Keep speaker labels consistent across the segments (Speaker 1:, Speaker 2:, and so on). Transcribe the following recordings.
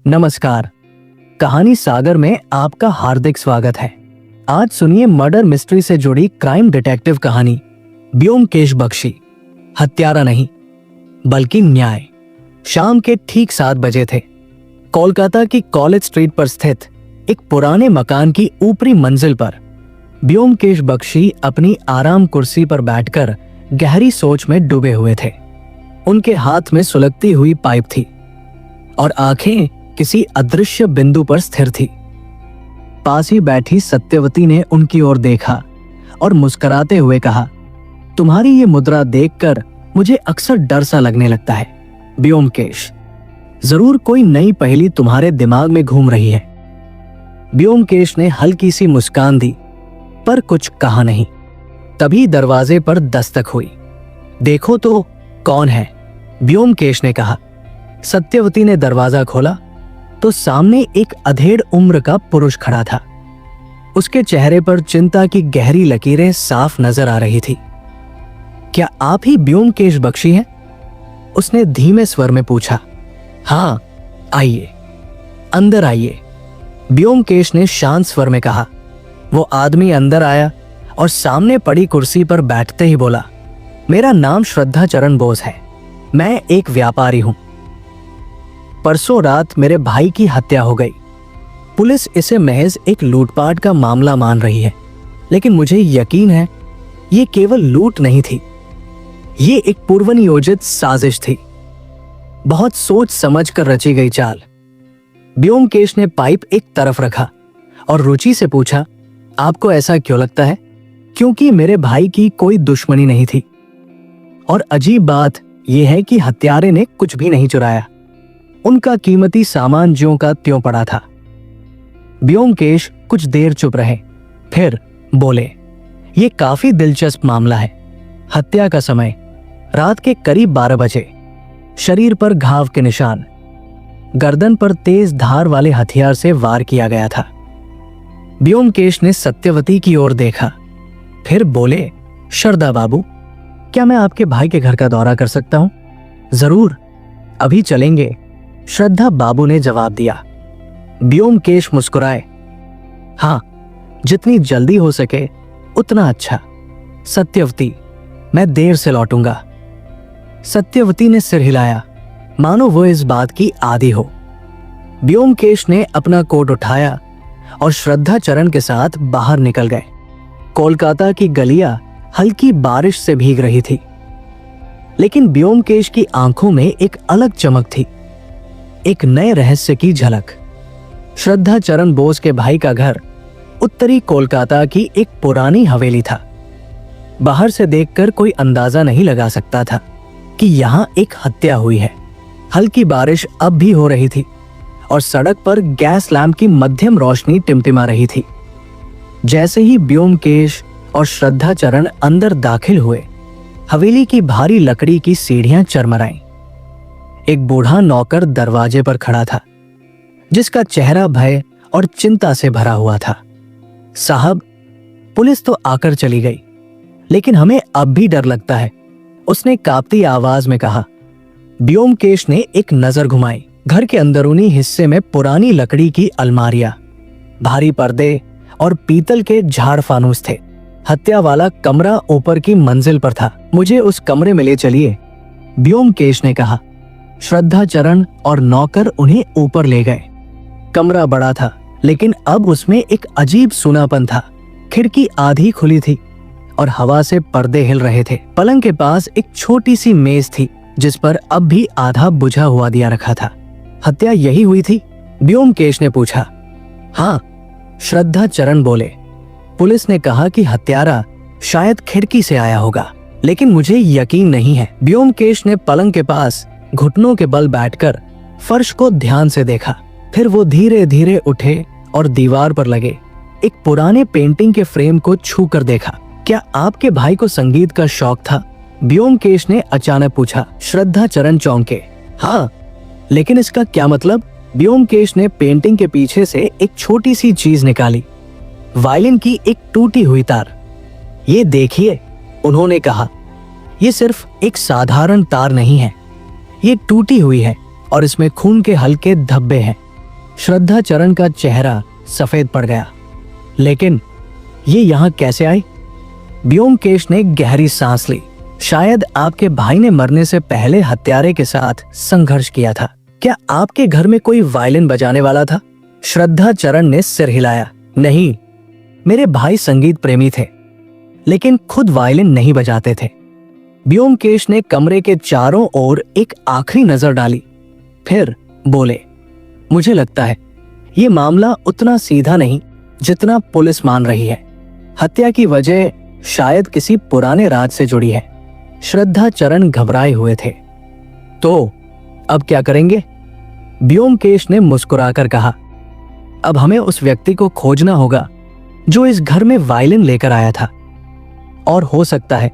Speaker 1: नमस्कार। कहानी सागर में आपका हार्दिक स्वागत है। आज सुनिए मर्डर मिस्ट्री से जुड़ी क्राइम डिटेक्टिव कहानी ब्योमकेश बख्शी। हत्यारा नहीं बल्कि न्याय। शाम के ठीक 7 बजे थे। कोलकाता की कॉलेज स्ट्रीट पर स्थित एक पुराने मकान की ऊपरी मंजिल पर ब्योमकेश बख्शी अपनी आराम कुर्सी पर बैठकर गहरी सोच में डूबे हुए थे। उनके हाथ में सुलगती हुई पाइप थी और आंखें किसी अदृश्य बिंदु पर स्थिर थी। पास ही बैठी सत्यवती ने उनकी ओर देखा और मुस्कुराते हुए कहा, तुम्हारी ये मुद्रा देखकर मुझे अक्सर डर सा लगने लगता है ब्योमकेश। जरूर कोई नई पहेली तुम्हारे दिमाग में घूम रही है। ब्योमकेश ने हल्की सी मुस्कान दी पर कुछ कहा नहीं। तभी दरवाजे पर दस्तक हुई। देखो तो कौन है, ब्योमकेश ने कहा। सत्यवती ने दरवाजा खोला तो सामने एक अधेड़ उम्र का पुरुष खड़ा था। उसके चेहरे पर चिंता की गहरी लकीरें साफ नजर आ रही थी। क्या आप ही ब्योमकेश बख्शी हैं? उसने धीमे स्वर में पूछा। हाँ, आइए, अंदर आइए, ब्योमकेश ने शांत स्वर में कहा। वो आदमी अंदर आया और सामने पड़ी कुर्सी पर बैठते ही बोला, मेरा नाम श्रद्धा चरण बोस है। मैं एक व्यापारी हूं। परसों रात मेरे भाई की हत्या हो गई। पुलिस इसे महज एक लूटपाट का मामला मान रही है, लेकिन मुझे यकीन है ये केवल लूट नहीं थी। ये एक पूर्व नियोजित साजिश थी, बहुत सोच समझ कर रची गई चाल। ब्योमकेश ने पाइप एक तरफ रखा और रुचि से पूछा, आपको ऐसा क्यों लगता है? क्योंकि मेरे भाई की कोई दुश्मनी नहीं थी और अजीब बात यह है कि हत्यारे ने कुछ भी नहीं चुराया। उनका कीमती सामान ज्यों का त्यों पड़ा था। ब्योमकेश कुछ देर चुप रहे, फिर बोले, यह काफी दिलचस्प मामला है। हत्या का समय रात के करीब 12 बजे। शरीर पर घाव के निशान। गर्दन पर तेज धार वाले हथियार से वार किया गया था। ब्योमकेश ने सत्यवती की ओर देखा, फिर बोले, श्रद्धा बाबू, क्या मैं आपके भाई के घर का दौरा कर सकता हूं? जरूर, अभी चलेंगे, श्रद्धा बाबू ने जवाब दिया। ब्योमकेश मुस्कुराए। हाँ, जितनी जल्दी हो सके उतना अच्छा। सत्यवती, मैं देर से लौटूंगा। सत्यवती ने सिर हिलाया, मानो वो इस बात की आदी हो। ब्योमकेश ने अपना कोट उठाया और श्रद्धा चरण के साथ बाहर निकल गए। कोलकाता की गलियां हल्की बारिश से भीग रही थी, लेकिन ब्योमकेश की आंखों में एक अलग चमक थी, एक नए रहस्य की झलक। श्रद्धा चरण बोस के भाई का घर उत्तरी कोलकाता की एक पुरानी हवेली था। बाहर से देखकर कोई अंदाजा नहीं लगा सकता था कि यहाँ एक हत्या हुई है। हल्की बारिश अब भी हो रही थी और सड़क पर गैस लैंप की मध्यम रोशनी टिमटिमा रही थी। जैसे ही ब्योमकेश और श्रद्धा चरण अंदर दाखिल हुए, हवेली की भारी लकड़ी की सीढ़ियां चरमराईं। एक बूढ़ा नौकर दरवाजे पर खड़ा था, जिसका चेहरा भय और चिंता से भरा हुआ था। साहब, पुलिस तो आकर चली गई, लेकिन हमें अब भी डर लगता है, उसने कांपती आवाज में कहा। ब्योमकेश ने एक नजर घुमाई। घर के अंदरूनी हिस्से में पुरानी लकड़ी की अलमारियां, भारी पर्दे और पीतल के झाड़ फानूस थे। हत्या वाला कमरा ऊपर की मंजिल पर था। मुझे उस कमरे में ले चलिए, ब्योमकेश ने कहा। श्रद्धा चरण और नौकर उन्हें ऊपर ले गए। कमरा बड़ा था, लेकिन अब उसमें एक अजीब सूनापन था। खिड़की आधी खुली थी और हवा से पर्दे हिल रहे थे। पलंग के पास एक छोटी सी मेज थी, जिस पर अब भी आधा बुझा हुआ दिया रखा था। हत्या यही हुई थी? ब्योमकेश ने पूछा। हाँ, श्रद्धा चरण बोले। पुलिस ने कहा कि हत्यारा शायद खिड़की से आया होगा, लेकिन मुझे यकीन नहीं है। ब्योमकेश ने पलंग के पास घुटनों के बल बैठकर फर्श को ध्यान से देखा। फिर वो धीरे धीरे उठे और दीवार पर लगे एक पुराने पेंटिंग के फ्रेम को छू कर देखा। क्या आपके भाई को संगीत का शौक था? ब्योमकेश ने अचानक पूछा। श्रद्धा चरण चौंके। हाँ, लेकिन इसका क्या मतलब? ब्योमकेश ने पेंटिंग के पीछे से एक छोटी सी चीज निकाली, वायलिन की एक टूटी हुई तार। ये देखिए, उन्होंने कहा। ये सिर्फ एक साधारण तार नहीं है, ये टूटी हुई है और इसमें खून के हल्के धब्बे हैं। श्रद्धा चरण का चेहरा सफेद पड़ गया। लेकिन ये यहां कैसे आई? ब्योमकेश ने गहरी सांस ली। शायद आपके भाई ने मरने से पहले हत्यारे के साथ संघर्ष किया था। क्या आपके घर में कोई वायलिन बजाने वाला था? श्रद्धा चरण ने सिर हिलाया। नहीं, मेरे भाई संगीत प्रेमी थे, लेकिन खुद वायलिन नहीं बजाते थे। ब्योमकेश ने कमरे के चारों ओर एक आखिरी नजर डाली, फिर बोले, मुझे लगता है ये मामला उतना सीधा नहीं जितना पुलिस मान रही है। हत्या की वजह शायद किसी पुराने राज से जुड़ी है। श्रद्धा चरण घबराए हुए थे। तो अब क्या करेंगे? ब्योमकेश ने मुस्कुराकर कहा, अब हमें उस व्यक्ति को खोजना होगा जो इस घर में वायलिन लेकर आया था, और हो सकता है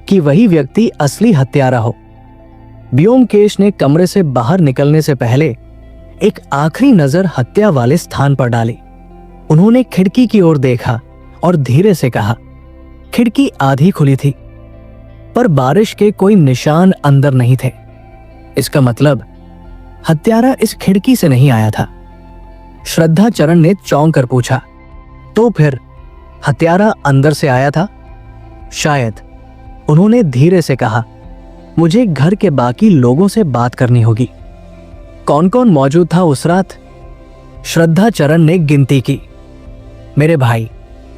Speaker 1: कि वही व्यक्ति असली हत्यारा हो। ब्योमकेश ने कमरे से बाहर निकलने से पहले एक आखिरी नजर हत्या वाले स्थान पर डाली। उन्होंने खिड़की की ओर देखा और धीरे से कहा, खिड़की आधी खुली थी, पर बारिश के कोई निशान अंदर नहीं थे। इसका मतलब हत्यारा इस खिड़की से नहीं आया था। श्रद्धा चरण ने चौंक कर पूछा, तो फिर हत्यारा अंदर से आया था? शायद। उन्होंने धीरे से कहा, मुझे घर के बाकी लोगों से बात करनी होगी। कौन कौन मौजूद था उस रात? श्रद्धा चरण ने गिनती की। मेरे भाई,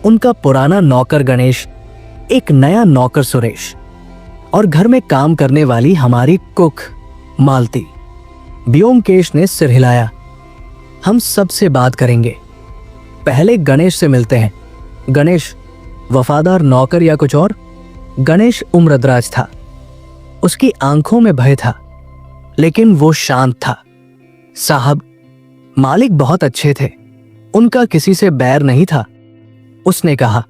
Speaker 1: उनका पुराना नौकर गणेश, एक नया नौकर सुरेश, और घर में काम करने वाली हमारी कुक मालती। ब्योमकेश ने सिर हिलाया। हम सबसे बात करेंगे। पहले गणेश से मिलते हैं। गणेश वफादार नौकर या कुछ और? गणेश उम्रदराज था। उसकी आंखों में भय था, लेकिन वो शांत था। साहब, मालिक बहुत अच्छे थे, उनका किसी से बैर नहीं था। उसने कहा,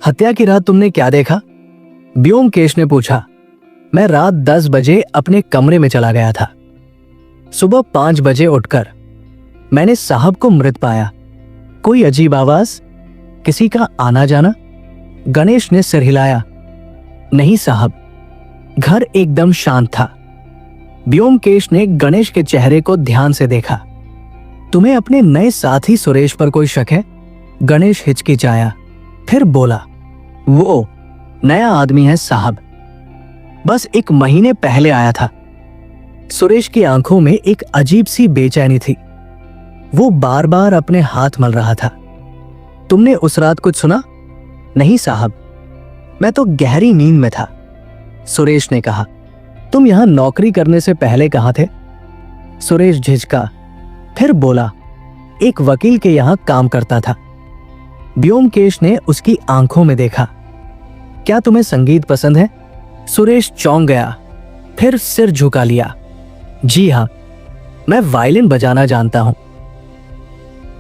Speaker 1: हत्या की रात तुमने क्या देखा? ब्योमकेश ने पूछा। मैं रात 10 बजे अपने कमरे में चला गया था। सुबह 5 बजे उठकर मैंने साहब को मृत पाया। कोई अजीब आवाज, किसी का आना जाना? गणेश ने सिर हिलाया। नहीं साहब, घर एकदम शांत था। ब्योमकेश ने गणेश के चेहरे को ध्यान से देखा। तुम्हें अपने नए साथी सुरेश पर कोई शक है? गणेश हिचकिचाया, फिर बोला, वो नया आदमी है साहब, बस 1 महीने पहले आया था। सुरेश की आंखों में एक अजीब सी बेचैनी थी। वो बार बार अपने हाथ मल रहा था। तुमने उस रात कुछ सुना? नहीं साहब, मैं तो गहरी नींद में था। सुरेश ने कहा, तुम यहां नौकरी करने से पहले कहां थे? सुरेश झिझका, फिर बोला, एक वकील के यहां काम करता था। ब्योमकेश ने उसकी आंखों में देखा। क्या तुम्हें संगीत पसंद है? सुरेश चौंक गया, फिर सिर झुका लिया। जी हां, मैं वायलिन बजाना जानता हूं।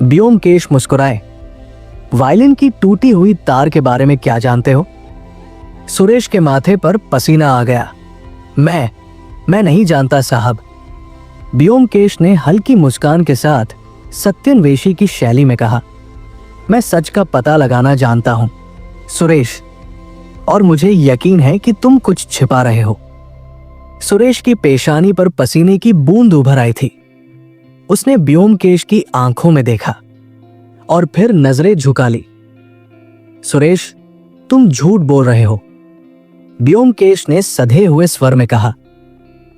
Speaker 1: ब्योमकेश मुस्कुराए। वायलिन की टूटी हुई तार के बारे में क्या जानते हो? सुरेश के माथे पर पसीना आ गया। मैं नहीं जानता साहब। ब्योमकेश ने हल्की मुस्कान के साथ सत्यन्वेषी की शैली में कहा, मैं सच का पता लगाना जानता हूं सुरेश, और मुझे यकीन है कि तुम कुछ छिपा रहे हो। सुरेश की पेशानी पर पसीने की बूंद उभर आई थी। उसने ब्योमकेश की आंखों में देखा और फिर नजरें झुका ली। सुरेश, तुम झूठ बोल रहे हो। ब्योमकेश ने सधे हुए स्वर में कहा,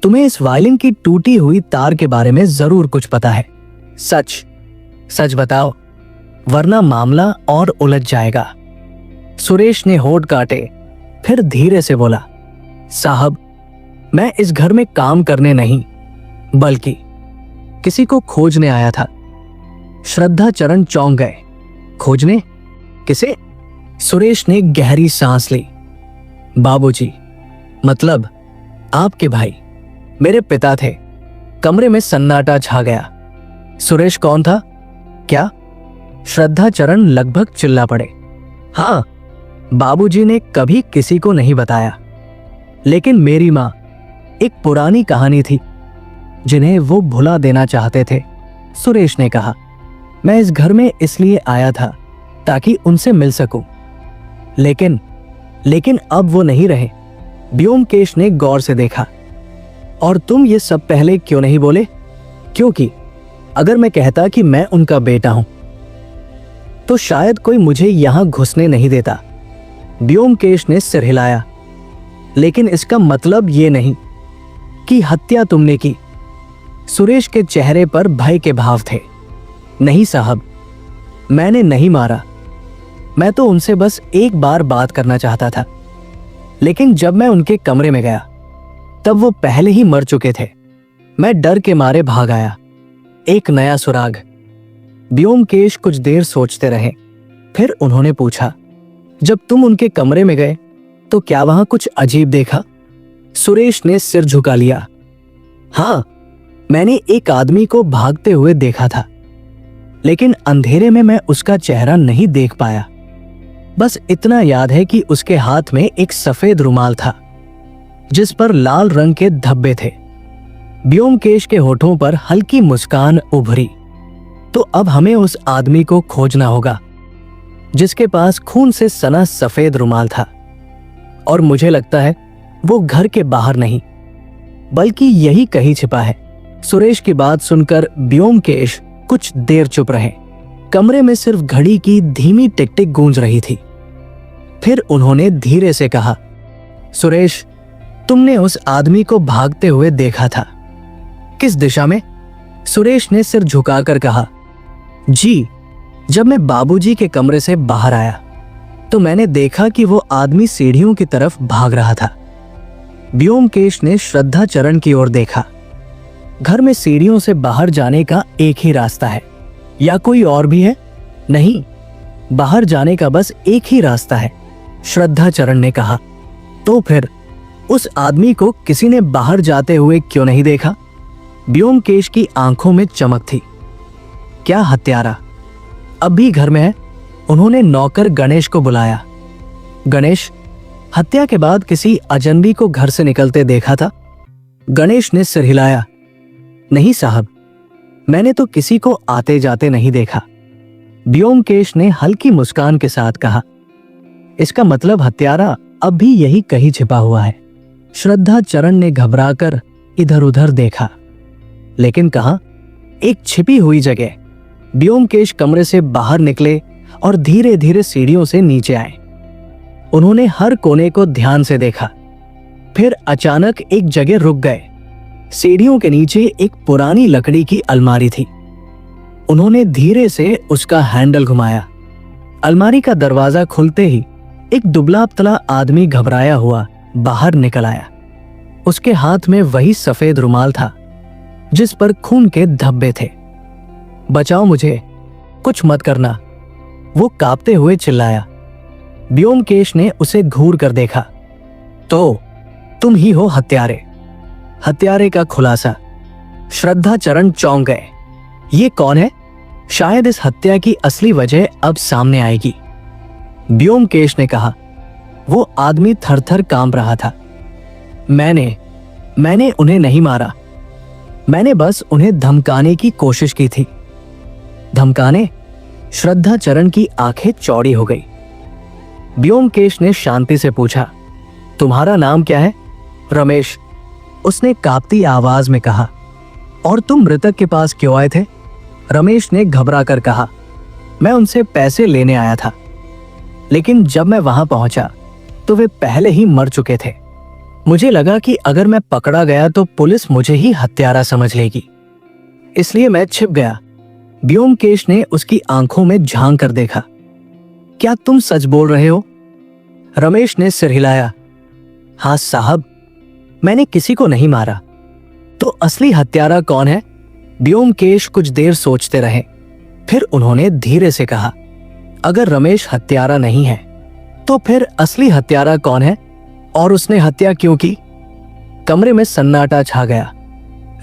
Speaker 1: तुम्हें इस वायलिन की टूटी हुई तार के बारे में जरूर कुछ पता है। सच बताओ, वरना मामला और उलझ जाएगा। सुरेश ने होठ काटे, फिर धीरे से बोला, साहब, मैं इस घर में काम करने नहीं, बल्कि किसी को खोजने आया था। श्रद्धा चरण चौंक गए। खोजने? किसे? सुरेश ने गहरी सांस ली। बाबूजी, मतलब आपके भाई, मेरे पिता थे। कमरे में सन्नाटा छा गया। सुरेश कौन था? क्या? श्रद्धा चरण लगभग चिल्ला पड़े। हाँ, बाबूजी ने कभी किसी को नहीं बताया, लेकिन मेरी मां, एक पुरानी कहानी थी जिन्हें वो भुला देना चाहते थे। सुरेश ने कहा, मैं इस घर में इसलिए आया था ताकि उनसे मिल सकूं, लेकिन अब वो नहीं रहे। ब्योमकेश ने गौर से देखा। और तुम ये सब पहले क्यों नहीं बोले? क्योंकि अगर मैं कहता कि मैं उनका बेटा हूं तो शायद कोई मुझे यहां घुसने नहीं देता। व्योमकेश ने सिर हिलाया। लेकिन इसका मतलब ये नहीं कि हत्या तुमने की। सुरेश के चेहरे पर भय के भाव थे। नहीं साहब, मैंने नहीं मारा। मैं तो उनसे बस एक बार बात करना चाहता था। लेकिन जब मैं उनके कमरे में गया तब वो पहले ही मर चुके थे। मैं डर के मारे भाग आया। एक नया सुराग। व्योमकेश कुछ देर सोचते रहे। फिर उन्होंने पूछा, जब तुम उनके कमरे में गए तो क्या वहां कुछ अजीब देखा? सुरेश ने सिर झुका लिया। हाँ, मैंने एक आदमी को भागते हुए देखा था, लेकिन अंधेरे में मैं उसका चेहरा नहीं देख पाया। बस इतना याद है कि उसके हाथ में एक सफेद रुमाल था जिस पर लाल रंग के धब्बे थे। व्योमकेश के होठों पर हल्की मुस्कान उभरी। तो अब हमें उस आदमी को खोजना होगा जिसके पास खून से सना सफेद रुमाल था। और मुझे लगता है वो घर के बाहर नहीं बल्कि यही कहीं छिपा है। सुरेश की बात सुनकर व्योमकेश कुछ देर चुप रहे। कमरे में सिर्फ घड़ी की धीमी टिक टिक गूंज रही थी। फिर उन्होंने धीरे से कहा, सुरेश, तुमने उस आदमी को भागते हुए देखा था। किस दिशा में? सुरेश ने सिर झुकाकर कहा, जी, जब मैं बाबूजी के कमरे से बाहर आया तो मैंने देखा कि वो आदमी सीढ़ियों की तरफ भाग रहा था। व्योमकेश ने श्रद्धाचरण की ओर देखा। घर में सीढ़ियों से बाहर जाने का एक ही रास्ता है, या कोई और भी है? नहीं, बाहर जाने का बस एक ही रास्ता है, श्रद्धाचरण ने कहा। तो फिर उस आदमी को किसी ने बाहर जाते हुए क्यों नहीं देखा? व्योमकेश की आंखों में चमक थी। क्या हत्यारा अब भी घर में है? उन्होंने नौकर गणेश को बुलाया। गणेश, हत्या के बाद किसी अजनबी को घर से निकलते देखा था? गणेश ने सिर हिलाया। नहीं साहब, मैंने तो किसी को आते जाते नहीं देखा। व्योमकेश ने हल्की मुस्कान के साथ कहा, इसका मतलब हत्यारा अब भी यही कहीं छिपा हुआ है। श्रद्धाचरण ने घबराकर इधर उधर देखा, लेकिन कहा, एक छिपी हुई जगह। व्योमकेश कमरे से बाहर निकले और धीरे धीरे सीढ़ियों से नीचे आए। उन्होंने हर कोने को ध्यान से देखा। फिर अचानक एक जगह रुक गए। सीढ़ियों के नीचे एक पुरानी लकड़ी की अलमारी थी। उन्होंने धीरे से उसका हैंडल घुमाया। अलमारी का दरवाजा खुलते ही एक दुबला पतला आदमी घबराया हुआ बाहर निकल आया। उसके हाथ में वही सफेद रुमाल था जिस पर खून के धब्बे थे। बचाओ मुझे, कुछ मत करना, वो कांपते हुए चिल्लाया। व्योमकेश ने उसे घूर कर देखा। तो तुम ही हो हत्यारे। हत्यारे का खुलासा। श्रद्धाचरण चौंक गए। ये कौन है? शायद इस हत्या की असली वजह अब सामने आएगी। व्योमकेश ने कहा। वो आदमी थर थर कांप रहा था। मैंने उन्हें नहीं मारा। मैंने बस उन्हें धमकाने की कोशिश की थी। धमकाने? श्रद्धाचरण की आंखें चौड़ी हो गई। व्योमकेश ने शांति से पूछा, तुम्हारा नाम क्या है? रमेश, उसने कांपती आवाज में कहा। और तुम मृतक के पास क्यों आए थे? रमेश ने घबरा कर कहा, मैं उनसे पैसे लेने आया था, लेकिन जब मैं वहां पहुंचा तो वे पहले ही मर चुके थे। मुझे लगा कि अगर मैं पकड़ा गया तो पुलिस मुझे ही हत्यारा समझ लेगी, इसलिए मैं छिप गया। व्योमकेश ने उसकी आंखों में झांक कर देखा। क्या तुम सच बोल रहे हो? रमेश ने सिर हिलाया। हाँ साहब, मैंने किसी को नहीं मारा। तो असली हत्यारा कौन है? व्योमकेश कुछ देर सोचते रहे। फिर उन्होंने धीरे से कहा, अगर रमेश हत्यारा नहीं है तो फिर असली हत्यारा कौन है और उसने हत्या क्यों की? कमरे में सन्नाटा छा गया।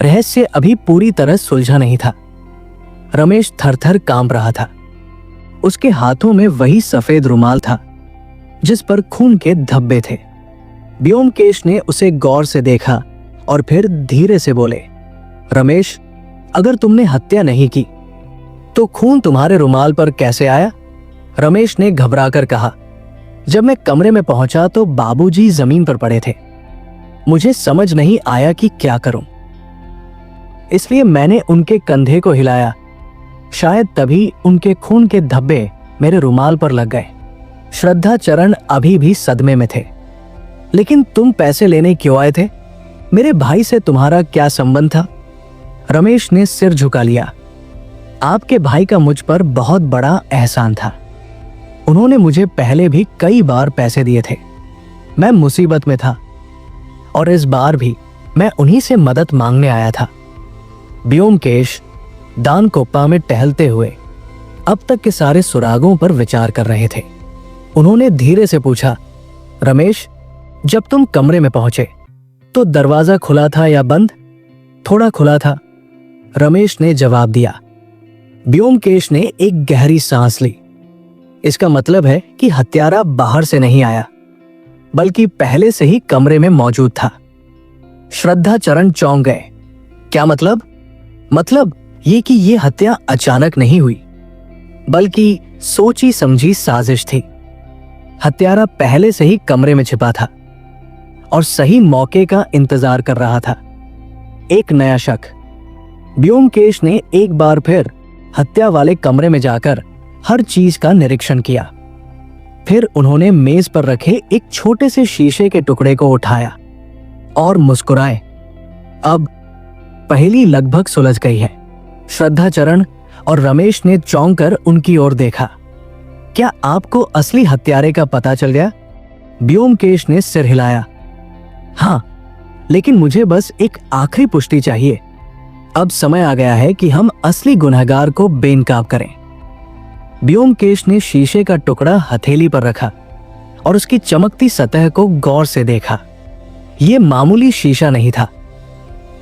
Speaker 1: रहस्य अभी पूरी तरह सुलझा नहीं था। रमेश थर-थर कांप रहा था। उसके हाथों में वही सफेद रुमाल था जिस पर खून के धब्बे थे। व्योमकेश ने उसे गौर से देखा और फिर धीरे से बोले, रमेश, अगर तुमने हत्या नहीं की तो खून तुम्हारे रुमाल पर कैसे आया? रमेश ने घबराकर कहा, जब मैं कमरे में पहुंचा तो बाबूजी जमीन पर पड़े थे। मुझे समझ नहीं आया कि क्या करूं। इसलिए मैंने उनके कंधे को हिलाया। शायद तभी उनके खून के धब्बे मेरे रुमाल पर लग गए। श्रद्धा चरण अभी भी सदमे में थे। लेकिन तुम पैसे लेने क्यों आए थे? मेरे भाई से तुम्हारा क्या संबंध था? रमेश ने सिर झुका लिया। आपके भाई का मुझ पर बहुत बड़ा एहसान था। उन्होंने मुझे पहले भी कई बार पैसे दिए थे। मैं मुसीबत में था और इस बार भी मैं उन्हीं से मदद मांगने आया था। ब्योमकेश दानकोप्पा में टहलते हुए अब तक के सारे सुरागों पर विचार कर रहे थे। उन्होंने धीरे से पूछा, रमेश, जब तुम कमरे में पहुंचे तो दरवाजा खुला था या बंद? थोड़ा खुला था, रमेश ने जवाब दिया। ब्योमकेश ने एक गहरी सांस ली। इसका मतलब है कि हत्यारा बाहर से नहीं आया, बल्कि पहले से ही कमरे में मौजूद था। श्रद्धा चरण चौंक गए। क्या मतलब? मतलब ये कि ये हत्या अचानक नहीं हुई, बल्कि सोची समझी साजिश थी। हत्यारा पहले से ही कमरे में छिपा था और सही मौके का इंतजार कर रहा था। एक नया शक। ब्योमकेश ने एक बार फिर हत्या वाले कमरे में जाकर हर चीज का निरीक्षण किया। फिर उन्होंने मेज पर रखे एक छोटे से शीशे के टुकड़े को उठाया और मुस्कुराए। अब पहेली लगभग सुलझ गई है। श्रद्धा चरण और रमेश ने चौंक कर उनकी ओर देखा। क्या आपको असली हत्यारे का पता चल गया? ब्योमकेश ने सिर हिलाया। हाँ, लेकिन मुझे बस एक आखिरी पुष्टि चाहिए। अब समय आ गया है कि हम असली गुनहगार को बेनकाब करें। ब्योमकेश ने शीशे का टुकड़ा हथेली पर रखा और उसकी चमकती सतह को गौर से देखा। यह मामूली शीशा नहीं था।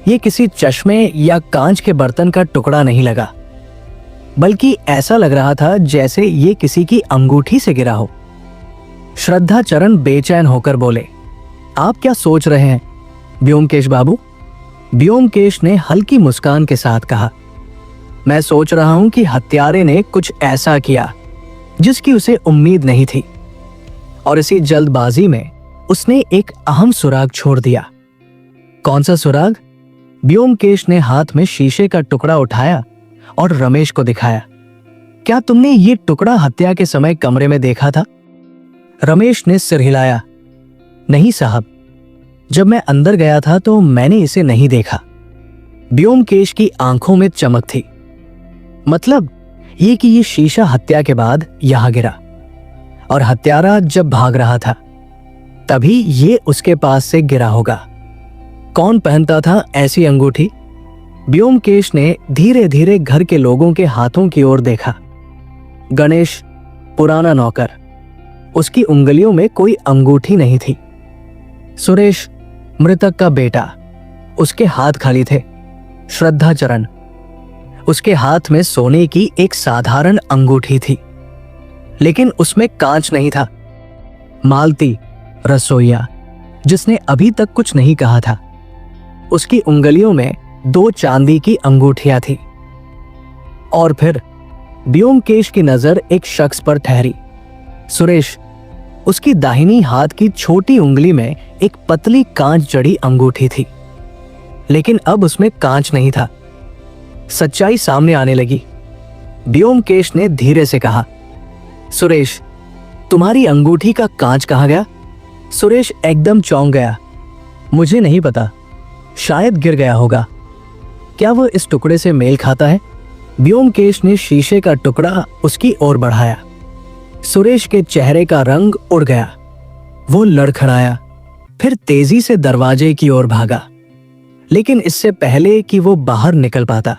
Speaker 1: यह किसी चश्मे या कांच के बर्तन का टुकड़ा नहीं लगा, बल्कि ऐसा लग रहा था जैसे ये किसी की अंगूठी से गिरा हो। श्रद्धा चरण बेचैन होकर बोले, आप क्या सोच रहे हैं ब्योमकेश बाबू? ब्योमकेश ने हल्की मुस्कान के साथ कहा, मैं सोच रहा हूं कि हत्यारे ने कुछ ऐसा किया जिसकी उसे उम्मीद नहीं थी और इसी जल्दबाजी में उसने एक अहम सुराग छोड़ दिया। कौन सा सुराग? ब्योमकेश ने हाथ में शीशे का टुकड़ा उठाया और रमेश को दिखाया। क्या तुमने ये टुकड़ा हत्या के समय कमरे में देखा था? रमेश ने सिर हिलाया। नहीं साहब, जब मैं अंदर गया था तो मैंने इसे नहीं देखा। ब्योमकेश की आंखों में चमक थी। मतलब ये कि ये शीशा हत्या के बाद यहां गिरा और हत्यारा जब भाग रहा था तभी ये उसके पास से गिरा होगा। कौन पहनता था ऐसी अंगूठी? ब्योमकेश ने धीरे धीरे घर के लोगों के हाथों की ओर देखा। गणेश, पुराना नौकर, उसकी उंगलियों में कोई अंगूठी नहीं थी। सुरेश, मृतक का बेटा, उसके हाथ खाली थे। श्रद्धा चरण, उसके हाथ में सोने की एक साधारण अंगूठी थी, लेकिन उसमें कांच नहीं था। मालती, रसोइया, जिसने अभी तक कुछ नहीं कहा था, उसकी उंगलियों में 2 चांदी की अंगूठियां थी। और फिर ब्योमकेश की नजर एक शख्स पर ठहरी। सुरेश, उसकी दाहिनी हाथ की छोटी उंगली में एक पतली कांच जड़ी अंगूठी थी, लेकिन अब उसमें कांच नहीं था। सच्चाई सामने आने लगी। ब्योमकेश ने धीरे से कहा, सुरेश, तुम्हारी अंगूठी का कांच कहाँ गया? सुरेश एकदम चौंक गया। मुझे नहीं पता, शायद गिर गया होगा। क्या वो इस टुकड़े से मेल खाता है? ब्योमकेश ने शीशे का टुकड़ा उसकी ओर बढ़ाया। सुरेश के चेहरे का रंग उड़ गया। वो लड़खड़ाया, फिर तेजी से दरवाजे की ओर भागा। लेकिन इससे पहले कि वो बाहर निकल पाता,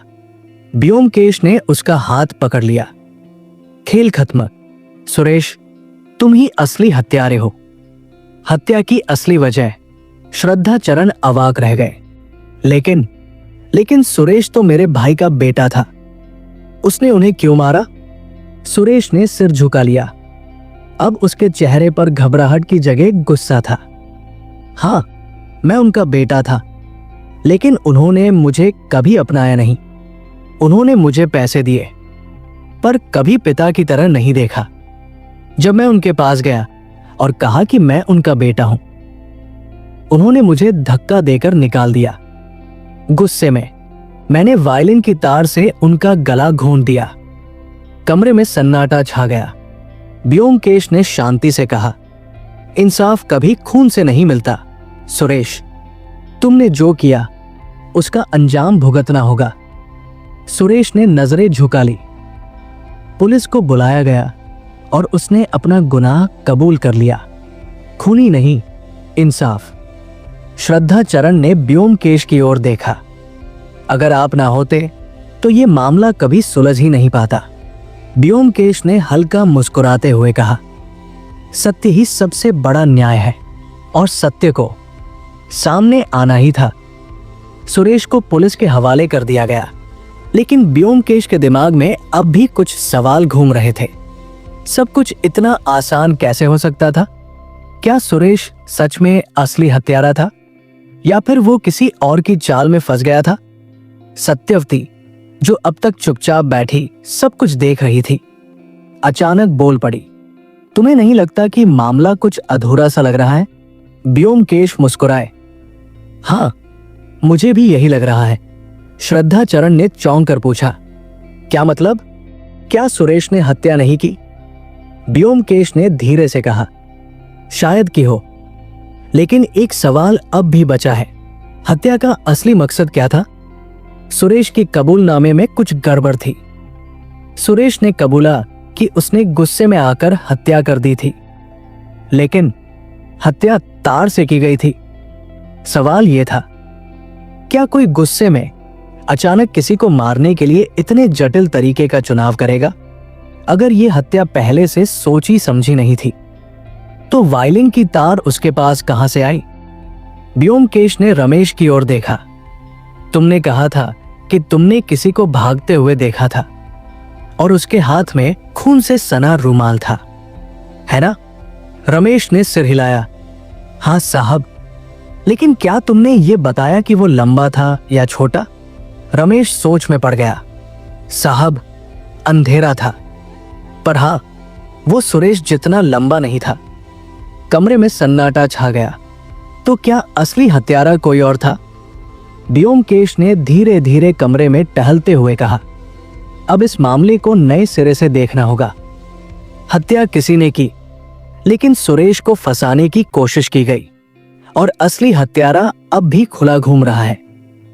Speaker 1: ब्योमकेश ने उसका हाथ पकड़ लिया। खेल खत्म। सुरेश, तुम ही असली हत्यारे हो। हत्या की असली वजह। श्रद्धा चरण अवाक रह गए। लेकिन सुरेश तो मेरे भाई का बेटा था। उसने उन्हें क्यों मारा? सुरेश ने सिर झुका लिया। अब उसके चेहरे पर घबराहट की जगह गुस्सा था। हाँ, मैं उनका बेटा था, लेकिन उन्होंने मुझे कभी अपनाया नहीं। उन्होंने मुझे पैसे दिए, पर कभी पिता की तरह नहीं देखा। जब मैं उनके पास गया और कहा कि मैं उनका बेटा हूं, उन्होंने मुझे धक्का देकर निकाल दिया। गुस्से में मैंने वायलिन की तार से उनका गला घोंट दिया। कमरे में सन्नाटा छा गया। ब्योमकेश ने शांति से कहा, इंसाफ कभी खून से नहीं मिलता सुरेश। तुमने जो किया उसका अंजाम भुगतना होगा। सुरेश ने नजरें झुका ली। पुलिस को बुलाया गया और उसने अपना गुनाह कबूल कर लिया। खूनी नहीं, इंसाफ। श्रद्धा चरण ने ब्योमकेश की ओर देखा। अगर आप ना होते तो ये मामला कभी सुलझ ही नहीं पाता। ब्योमकेश ने हल्का मुस्कुराते हुए कहा, सत्य ही सबसे बड़ा न्याय है और सत्य को सामने आना ही था। सुरेश को पुलिस के हवाले कर दिया गया, लेकिन ब्योमकेश के दिमाग में अब भी कुछ सवाल घूम रहे थे। सब कुछ इतना आसान कैसे हो सकता था? क्या सुरेश सच में असली हत्यारा था या फिर वो किसी और की चाल में फंस गया था? सत्यवती, जो अब तक चुपचाप बैठी सब कुछ देख रही थी, अचानक बोल पड़ी, तुम्हें नहीं लगता कि मामला कुछ अधूरा सा लग रहा है? ब्योमकेश मुस्कुराए। हाँ, मुझे भी यही लग रहा है। श्रद्धा चरण ने चौंक कर पूछा, क्या मतलब? क्या सुरेश ने हत्या नहीं की? ब्योमकेश ने धीरे से कहा, शायद की हो, लेकिन एक सवाल अब भी बचा है। हत्या का असली मकसद क्या था? सुरेश की कबूलनामे में कुछ गड़बड़ थी। सुरेश ने कबूला कि उसने गुस्से में आकर हत्या कर दी थी, लेकिन हत्या तार से की गई थी। सवाल यह था, क्या कोई गुस्से में अचानक किसी को मारने के लिए इतने जटिल तरीके का चुनाव करेगा? अगर यह हत्या पहले से सोची समझी नहीं थी, तो वायलिन की तार उसके पास कहां से आई? ब्योमकेश ने रमेश की ओर देखा। तुमने कहा था कि तुमने किसी को भागते हुए देखा था और उसके हाथ में खून से सना रुमाल था, है ना? रमेश ने सिर हिलाया। हाँ साहब, लेकिन क्या तुमने ये बताया कि वो लंबा था या छोटा? रमेश सोच में पड़ गया। साहब, अंधेरा था, पर हाँ, वो सुरेश जितना लंबा नहीं था। कमरे में सन्नाटा छा गया। तो क्या असली हत्यारा कोई और था? ब्योमकेश ने धीरे धीरे कमरे में टहलते हुए कहा, अब इस मामले को नए सिरे से देखना होगा। हत्या किसी ने की, लेकिन सुरेश को फंसाने की कोशिश की गई और असली हत्यारा अब भी खुला घूम रहा है।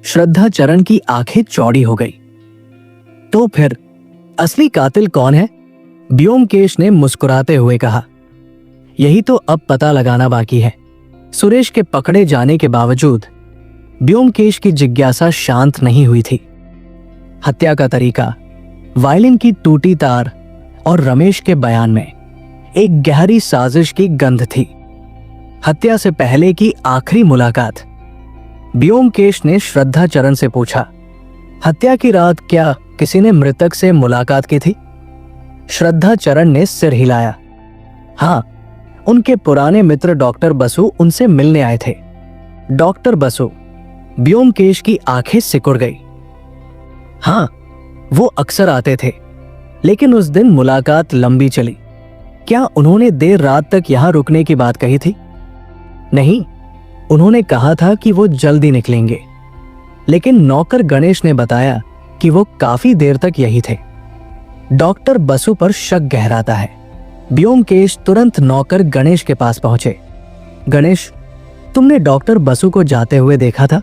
Speaker 1: श्रद्धा चरण की आंखें चौड़ी हो गई। तो फिर असली कातिल कौन है? ब्योमकेश ने मुस्कुराते हुए कहा, यही तो अब पता लगाना बाकी है। सुरेश के पकड़े जाने के बावजूद ब्योमकेश की जिज्ञासा शांत नहीं हुई थी। हत्या का तरीका, वायलिन की टूटी तार और रमेश के बयान में एक गहरी साजिश की गंध थी। हत्या से पहले की आखिरी मुलाकात। ब्योमकेश ने श्रद्धा चरण से पूछा, हत्या की रात क्या किसी ने मृतक से मुलाकात की थी? श्रद्धा चरण ने सिर हिलाया। हाँ, उनके पुराने मित्र डॉक्टर बसु उनसे मिलने आए थे। डॉक्टर बसु? ब्योमकेश की आंखें सिकुड़ गई। हाँ, वो अक्सर आते थे, लेकिन उस दिन मुलाकात लंबी चली। क्या उन्होंने देर रात तक यहां रुकने की बात कही थी? नहीं, उन्होंने कहा था कि वो जल्दी निकलेंगे, लेकिन नौकर गणेश ने बताया कि वो काफी देर तक यही थे। डॉक्टर बसु पर शक गहराता है। ब्योमकेश तुरंत नौकर गणेश के पास पहुंचे। गणेश, तुमने डॉक्टर बसु को जाते हुए देखा था?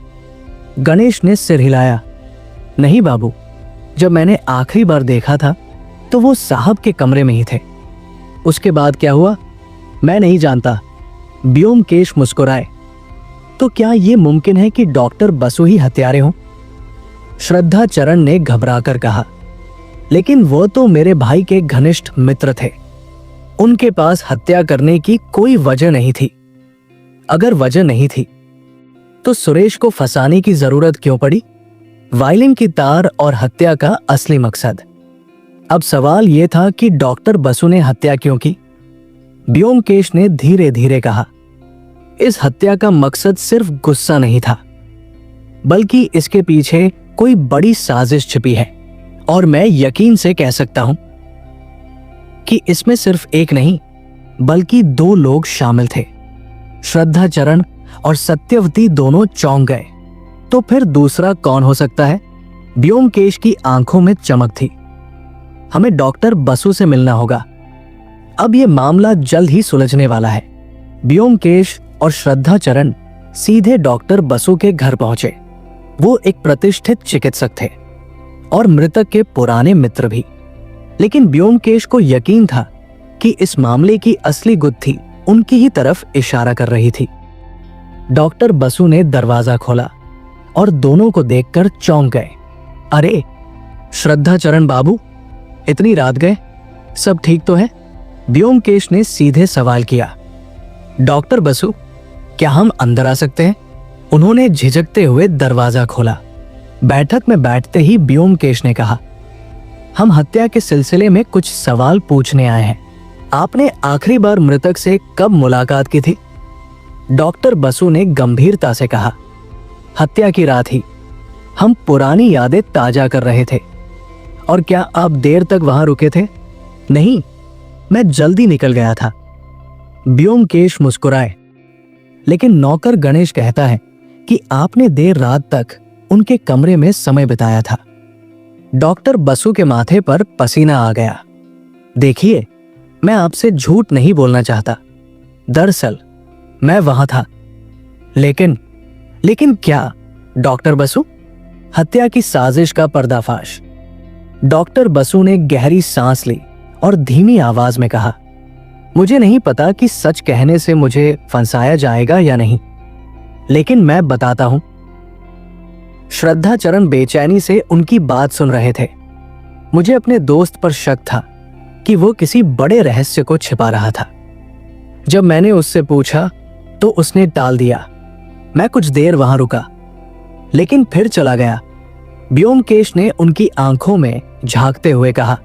Speaker 1: गणेश ने सिर हिलाया। नहीं बाबू, जब मैंने आखिरी बार देखा था तो वो साहब के कमरे में ही थे। उसके बाद क्या हुआ मैं नहीं जानता। ब्योमकेश मुस्कुराए। तो क्या यह मुमकिन है कि डॉक्टर बसु ही हत्यारे हों? श्रद्धा चरण ने घबराकर कहा, लेकिन वो तो मेरे भाई के घनिष्ठ मित्र थे। उनके पास हत्या करने की कोई वजह नहीं थी। अगर वजह नहीं थी तो सुरेश को फंसाने की जरूरत क्यों पड़ी? वायलिन की तार और हत्या का असली मकसद। अब सवाल यह था कि डॉक्टर बसु ने हत्या क्यों की? ब्योमकेश ने धीरे धीरे कहा, इस हत्या का मकसद सिर्फ गुस्सा नहीं था, बल्कि इसके पीछे कोई बड़ी साजिश छिपी है। और मैं यकीन से कह सकता हूं कि इसमें सिर्फ एक नहीं, बल्कि दो लोग शामिल थे। श्रद्धा चरण और सत्यवती दोनों चौंक गए। तो फिर दूसरा कौन हो सकता है? ब्योमकेश की आंखों में चमक थी। हमें डॉक्टर बसु से मिलना होगा। अब यह मामला जल्द ही सुलझने वाला है। ब्योमकेश और श्रद्धा चरण सीधे डॉक्टर बसु के घर पहुंचे। वो एक प्रतिष्ठित चिकित्सक थे और मृतक के पुराने मित्र भी। लेकिन ब्योमकेश को यकीन था कि इस मामले की असली गुत्थी उनकी ही तरफ इशारा कर रही थी। डॉक्टर बसु ने दरवाजा खोला और दोनों को देखकर चौंक गए। अरे श्रद्धा चरण बाबू, इतनी रात गए, सब ठीक तो है? ब्योमकेश ने सीधे सवाल किया। डॉक्टर बसु, क्या हम अंदर आ सकते हैं? उन्होंने झिझकते हुए दरवाजा खोला। बैठक में बैठते ही ब्योमकेश ने कहा, हम हत्या के सिलसिले में कुछ सवाल पूछने आए हैं। आपने आखिरी बार मृतक से कब मुलाकात की थी? डॉक्टर बसु ने गंभीरता से कहा, हत्या की रात ही। हम पुरानी यादें ताजा कर रहे थे। और क्या आप देर तक वहां रुके थे? नहीं, मैं जल्दी निकल गया था। ब्योमकेश मुस्कुराए। लेकिन नौकर गणेश कहता है कि आपने देर रात तक उनके कमरे में समय बिताया था। डॉक्टर बसु के माथे पर पसीना आ गया। देखिए, मैं आपसे झूठ नहीं बोलना चाहता। दरअसल मैं वहां था। लेकिन क्या? डॉक्टर बसु, हत्या की साजिश का पर्दाफाश। डॉक्टर बसु ने गहरी सांस ली और धीमी आवाज में कहा, मुझे नहीं पता कि सच कहने से मुझे फंसाया जाएगा या नहीं, लेकिन मैं बताता हूं। श्रद्धा चरण बेचैनी से उनकी बात सुन रहे थे। मुझे अपने दोस्त पर शक था कि वो किसी बड़े रहस्य को छिपा रहा था। जब मैंने उससे पूछा तो उसने टाल दिया। मैं कुछ देर वहां रुका, लेकिन फिर चला गया। ब्योमकेश ने उनकी आंखों में झांकते हुए कहा,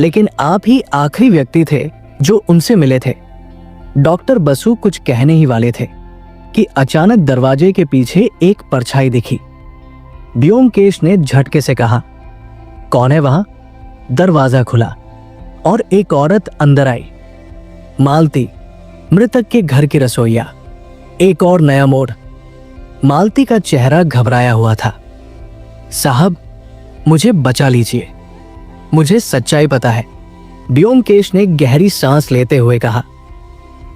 Speaker 1: लेकिन आप ही आखिरी व्यक्ति थे जो उनसे मिले थे। डॉक्टर बसु कुछ कहने ही वाले थे कि अचानक दरवाजे के पीछे एक परछाई दिखी। ब्योमकेश ने झटके से कहा, कौन है वहां? दरवाजा खुला और एक औरत अंदर आई। मालती, मृतक के घर की रसोइया। एक और नया मोड़। मालती का चेहरा घबराया हुआ था। साहब, मुझे बचा लीजिए, मुझे सच्चाई पता है। ब्योमकेश ने गहरी सांस लेते हुए कहा,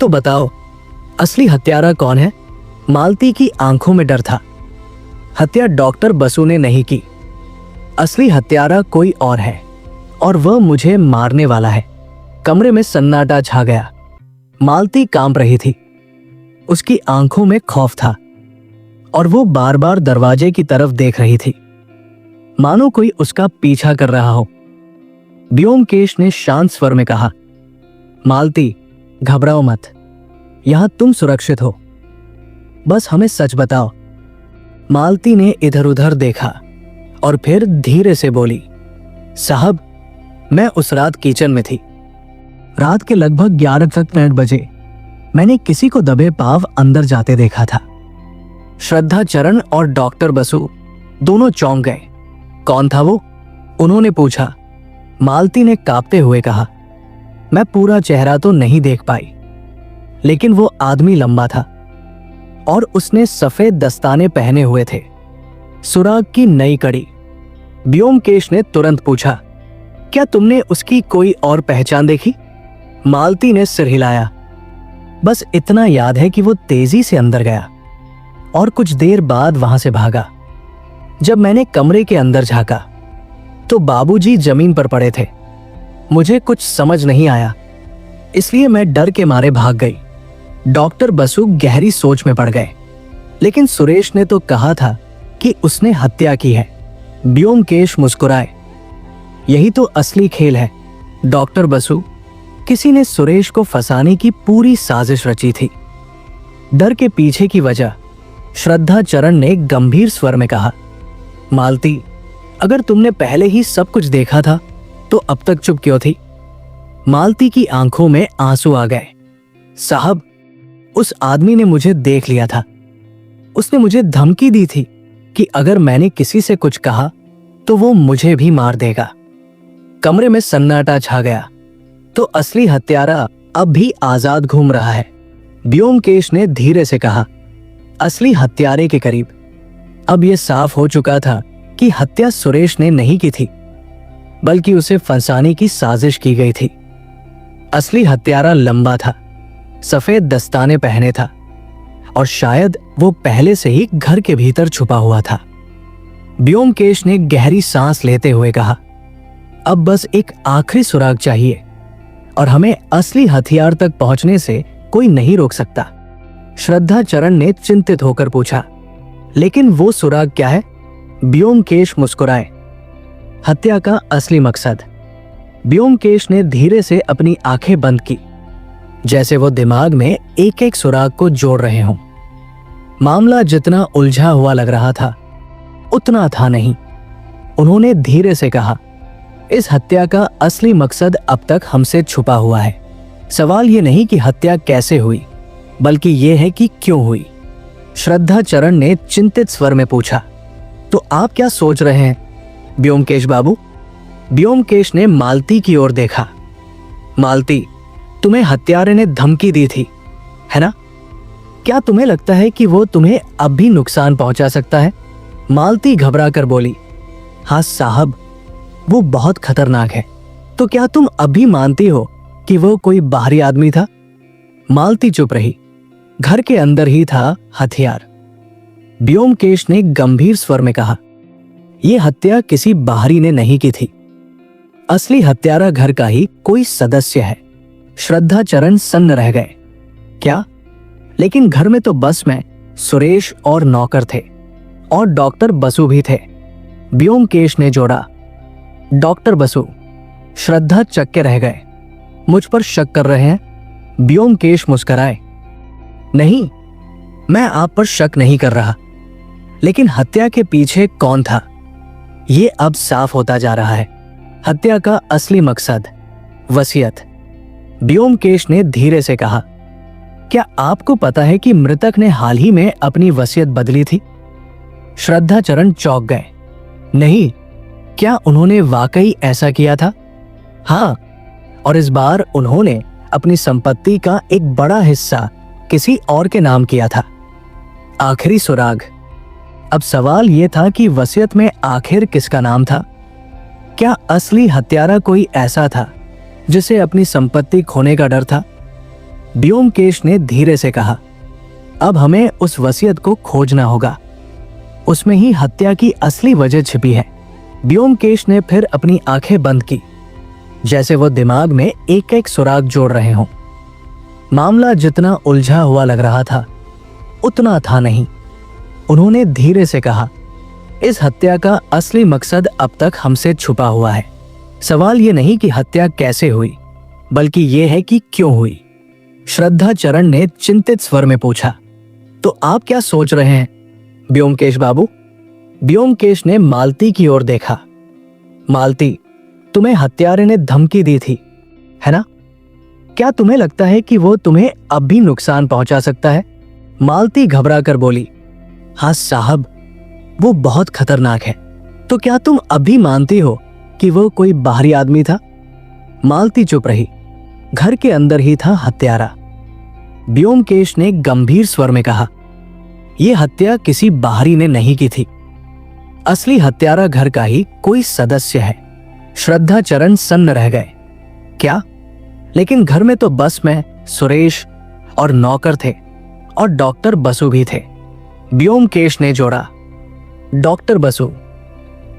Speaker 1: तो बताओ, असली हत्यारा कौन है? मालती की आंखों में डर था। हत्या डॉक्टर बसु ने नहीं की। असली हत्यारा कोई और है और वह मुझे मारने वाला है। कमरे में सन्नाटा छा गया। मालती कांप रही थी। उसकी आंखों में खौफ था और वो बार बार दरवाजे की तरफ देख रही थी, मानो कोई उसका पीछा कर रहा हो। ब्योमकेश ने शांत स्वर में कहा, मालती, घबराओ मत, यहां तुम सुरक्षित हो, बस हमें सच बताओ। मालती ने इधर उधर देखा और फिर धीरे से बोली, साहब, मैं उस रात किचन में थी। रात के लगभग 11:30 बजे मैंने किसी को दबे पांव अंदर जाते देखा था। श्रद्धा चरण और डॉक्टर बसु दोनों चौंक गए। कौन था वो? उन्होंने पूछा। मालती ने कांपते हुए कहा, मैं पूरा चेहरा तो नहीं देख पाई, लेकिन वो आदमी लंबा था और उसने सफेद दस्ताने पहने हुए थे, सुराग की नई कड़ी। ब्योमकेश ने तुरंत पूछा, क्या तुमने उसकी कोई और पहचान देखी? मालती ने सिर हिलाया। बस इतना याद है कि वो तेजी से अंदर गया और कुछ देर बाद वहां से भागा। जब मैंने कमरे के अंदर झांका तो बाबूजी जमीन पर पड़े थे। मुझे कुछ समझ नहीं आया, इसलिए मैं डर के मारे भाग गई। डॉक्टर बसु गहरी सोच में पड़ गए। लेकिन सुरेश ने तो कहा था कि उसने हत्या की है। ब्योमकेश मुस्कुराए। यही तो असली खेल है डॉक्टर बसु। किसी ने सुरेश को फंसाने की पूरी साजिश रची थी। डर के पीछे की वजह श्रद्धा चरण ने गंभीर स्वर में कहा, मालती, अगर तुमने पहले ही सब कुछ देखा था तो अब तक चुप क्यों थी? मालती की आंखों में आंसू आ गए। साहब, उस आदमी ने मुझे देख लिया था। उसने मुझे धमकी दी थी कि अगर मैंने किसी से कुछ कहा तो वो मुझे भी मार देगा। कमरे में सन्नाटा छा गया। तो असली हत्यारा अब भी आजाद घूम रहा है, ब्योमकेश ने धीरे से कहा। असली हत्यारे के करीब। अब यह साफ हो चुका था कि हत्या सुरेश ने नहीं की थी, बल्कि उसे फंसाने की साजिश की गई थी। असली हत्यारा लंबा था, सफेद दस्ताने पहने था और शायद वो पहले से ही घर के भीतर छुपा हुआ था। ब्योमकेश ने गहरी सांस लेते हुए कहा, अब बस एक आखिरी सुराग चाहिए और हमें असली हथियार तक पहुंचने से कोई नहीं रोक सकता। श्रद्धा चरण ने चिंतित होकर पूछा, लेकिन वो सुराग क्या है? ब्योमकेश मुस्कुराए। हत्या का असली मकसद। ब्योमकेश ने धीरे से अपनी आंखें बंद की, जैसे वो दिमाग में एक एक सुराग को जोड़ रहे हों। मामला जितना उलझा हुआ लग रहा था, उतना था नहीं। उन्होंने धीरे से कहा, इस हत्या का असली मकसद अब तक हमसे छुपा हुआ है। सवाल ये नहीं कि हत्या कैसे हुई, बल्कि ये है कि क्यों हुई। श्रद्धा चरण ने चिंतित स्वर में पूछा, तो आप क्या सोच रहे हैं ब्योमकेश बाबू? ब्योमकेश ने मालती की ओर देखा। मालती, तुम्हें हत्यारे ने धमकी दी थी, है ना? क्या तुम्हें लगता है कि वो तुम्हें अब भी नुकसान पहुंचा सकता है? मालती घबरा कर बोली, हाँ साहब, वो बहुत खतरनाक है। तो क्या तुम अभी मानती हो कि वो कोई बाहरी आदमी था? मालती चुप रही। घर के अंदर ही था हथियार। ब्योमकेश ने गंभीर स्वर में कहा, यह हत्या किसी बाहरी ने नहीं की थी। असली हत्यारा घर का ही कोई सदस्य है। श्रद्धा चरण सन्न रह गए। क्या? लेकिन घर में तो बस मैं, सुरेश और नौकर थे, और डॉक्टर बसु भी थे। ब्योमकेश ने जोड़ा। डॉक्टर बसु? श्रद्धा चक्के रह गए। मुझ पर शक कर रहे हैं? ब्योमकेश मुस्कुराए। नहीं, मैं आप पर शक नहीं कर रहा, लेकिन हत्या के पीछे कौन था, ये अब साफ होता जा रहा है। हत्या का असली मकसद, वसीयत। ब्योमकेश ने धीरे से कहा, क्या आपको पता है कि मृतक ने हाल ही में अपनी वसीयत बदली थी? श्रद्धा चरण चौंक गए। नहीं, क्या उन्होंने वाकई ऐसा किया था? हाँ, और इस बार उन्होंने अपनी संपत्ति का एक बड़ा हिस्सा किसी और के नाम किया था। आखिरी सुराग। अब सवाल यह था कि वसीयत में आखिर किसका नाम था? क्या असली हत्यारा कोई ऐसा था जिसे अपनी संपत्ति खोने का डर था? ब्योमकेश ने धीरे से कहा, अब हमें उस वसीयत को खोजना होगा। उसमें ही हत्या की असली वजह छिपी है। ब्योमकेश ने फिर अपनी आंखें बंद की, जैसे वो दिमाग में एक एक सुराग जोड़ रहे हों। मामला जितना उलझा हुआ लग रहा था, उतना था नहीं। उन्होंने धीरे से कहा, इस हत्या का असली मकसद अब तक हमसे छुपा हुआ है। सवाल ये नहीं कि हत्या कैसे हुई, बल्कि ये है कि क्यों हुई। श्रद्धा चरण ने चिंतित स्वर में पूछा, तो आप क्या सोच रहे हैं ब्योमकेश बाबू? ब्योमकेश ने मालती की ओर देखा। मालती, तुम्हें हत्यारे ने धमकी दी थी, है ना? क्या तुम्हें लगता है कि वो तुम्हें अब भी नुकसान पहुंचा सकता है? मालती घबरा कर बोली, हाँ साहब, वो बहुत खतरनाक है। तो क्या तुम अभी मानती हो कि वो कोई बाहरी आदमी था? मालती चुप रही। घर के अंदर ही था हत्यारा। ब्योमकेश ने गंभीर स्वर में कहा, यह हत्या किसी बाहरी ने नहीं की थी। असली हत्यारा घर का ही कोई सदस्य है। श्रद्धा चरण सन्न रह गए। क्या? लेकिन घर में तो बस मैं, सुरेश और नौकर थे, और डॉक्टर बसु भी थे। ब्योमकेश ने जोड़ा। डॉक्टर बसु?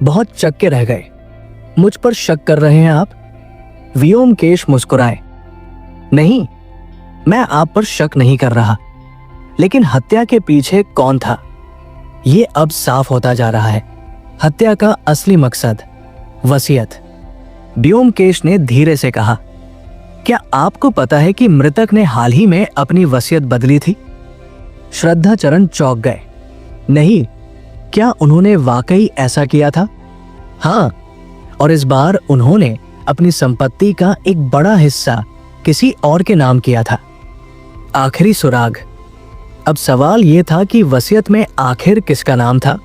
Speaker 1: बहुत चक्के रह गए। मुझ पर शक कर रहे हैं आप? ब्योमकेश मुस्कुराए। नहीं, मैं आप पर शक नहीं कर रहा, लेकिन हत्या के पीछे कौन था, ये अब साफ होता जा रहा है। हत्या का असली मकसद, वसीयत। ब्योमकेश ने धीरे से कहा, क्या आपको पता है कि मृतक ने हाल ही में अपनी वसीयत बदली थी? श्रद्धा चरण चौंक गए। नहीं, क्या उन्होंने वाकई ऐसा किया था? हाँ, और इस बार उन्होंने अपनी संपत्ति का एक बड़ा हिस्सा किसी और के नाम किया था। आखिरी सुराग। अब सवाल यह था कि वसीयत में आखिर किसका नाम था?